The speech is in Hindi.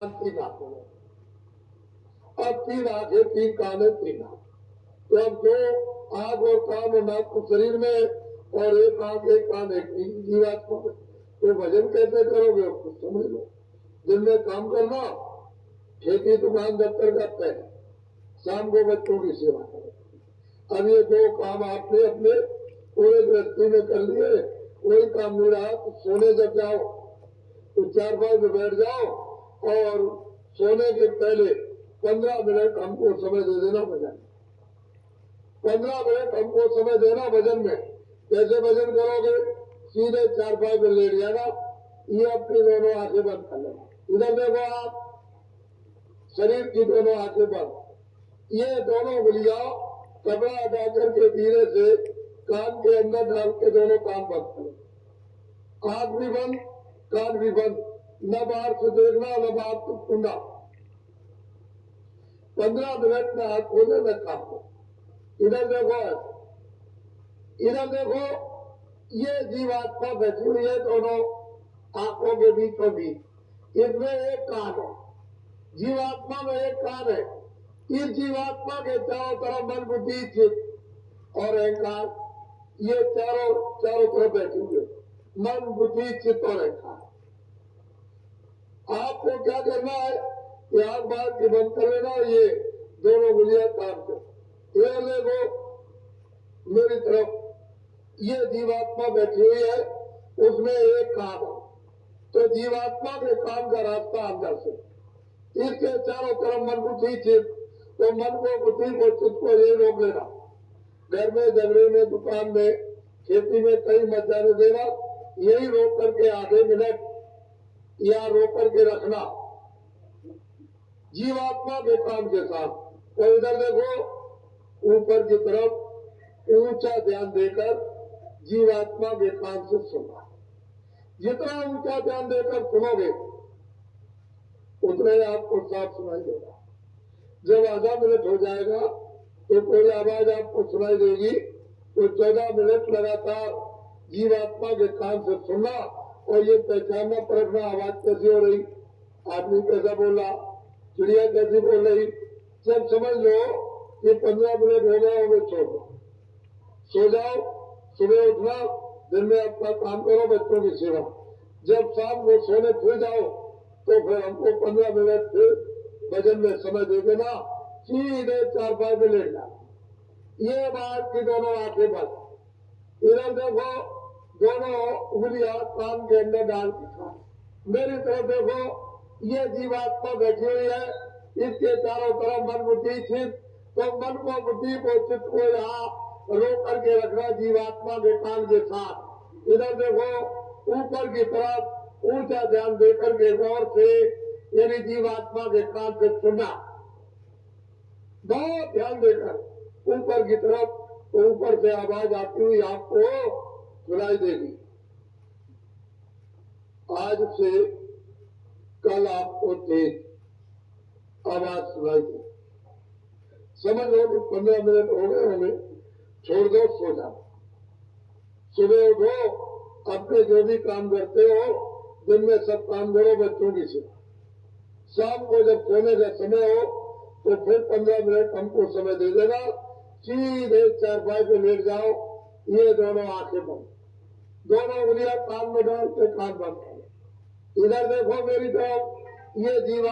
तीन आंखें, अब तीन आंखें, तीन कान है, तीन आंख। तो अब दो आंख और कान और नाक को शरीर में और एक आंख एक कान एक जीवात्मा में, तो भजन कैसे करोगे कुछ समझ लो। दिन में काम करना, खेती दुकान दफ्तर का तय, शाम को बच्चों की सेवा करो। अब ये दो काम आपने अपने पूरे गृहस्थी में कर लिए, कोई काम नहीं रहा तो सोने जब जाओ तो 4-5 में बैठ जाओ और सोने के पहले 15 मिनट हमको समय दे देना भजन। 15 मिनट हमको समय देना भजन में। कैसे भजन करोगे? सीधे 4-5 में लेट जाना, ये अपनी दोनों आंखें बंद कर लेना। इधर देखो आप, शरीर की दोनों आंखें बंद, ये दोनों उंगलियां कपड़ा हटा करके धीरे से कान के अंदर डाल के दोनों कान बंद करो। आंख भी बंद, कान भी बंद, न बाहर से देखना न बाहर से सुनना। 15 मिनट में आंख खोले न कान को। इधर देखो, इधर देखो, ये जीवात्मा बैठी हुई है दोनों आंखों के बीचों बीच, इसमें एक कान है, जीवात्मा में एक कान है। इस जीवात्मा के चारों तरफ मन बुद्धि चित्त और अहंकार, ये चारों तरफ बैठे हुए मन बुद्धि चित्त और अहंकार। आपको क्या करना है कि आंख बार के बंद कर लेना, ये दोनों गुलिया काम से ये देखो मेरी तरफ, ये जीवात्मा बैठी हुई है, उसमें एक कान है, तो जीवात्मा के कान का रास्ता अंदर से, इसके चारों तरफ मन बुद्धि चित्त, तो मन को बुद्धि को चित्त को ये रोक लेना। घर में झगड़े में दुकान में खेती में कहीं मत जाने देना, यही रोक करके आधे मिनट या रोक करके रखना जीवात्मा के काम के साथ। तो इधर देखो ऊपर की तरफ ऊंचा ध्यान देकर जीवात्मा के कान से सुनना। जितना ऊंचा ध्यान देकर सुनोगे उतना ही आपको साफ सुनाई देगा। जब आधा मिनट हो जाएगा तो कोई आवाज आपको सुनाई देगी, तो 14 मिनट लगातार जीवात्मा के कान से सुनना और ये पहचानना परखना आवाज कैसी हो रही, आदमी कैसा बोला, चिड़िया कैसी बोल रही। जब समझ लो कि 15 मिनट हो गए होंगे, छोड़ दो, सो जाओ, सुबह उठना, दिन में अपना काम करो, बच्चों की सेवा। जब शाम को सोने फिर जाओ तो फिर हमको 15 मिनट फिर भजन में समय दे देना, सीधे 4-5 में लेट जाना। ये बात की दोनों आंखें बंद। इधर देखो दोनों उंगलियां कान के अंदर डाल के खा, मेरी तरफ देखो, ये जीवात्मा बैठी हुई है, इसके चारों तरफ मन बुद्धि चित्त, तो मन को बुद्धि को चित्त को यहाँ रोक करके रखना जीवात्मा के कान के साथ। इधर देखो ऊपर की तरफ ऊंचा ध्यान देकर के गौर से यानी जीवात्मा के कान से सुनना, बहुत ध्यान देकर ऊपर की तरफ, तो ऊपर से आवाज आती हुई आपको सुनाई देगी। आज से कल आपको तेज आवाज सुनाई देगी। समझ लो कि 15 मिनट हो गए होंगे, छोड़ दो, सो जाओ। सुबह उठो, अपने जो भी काम करते हो दिन में सब काम करो, बच्चों की सेवा। शाम को जब सोने का समय हो तो फिर 15 मिनट हमको समय दे देना, सीधे 4-5 पे लेट जाओ, ये दोनों आंखें बंद, दोनों उंगलियां कान में डाल के कान बंद करो। इधर देखो मेरी तरफ, ये जीवा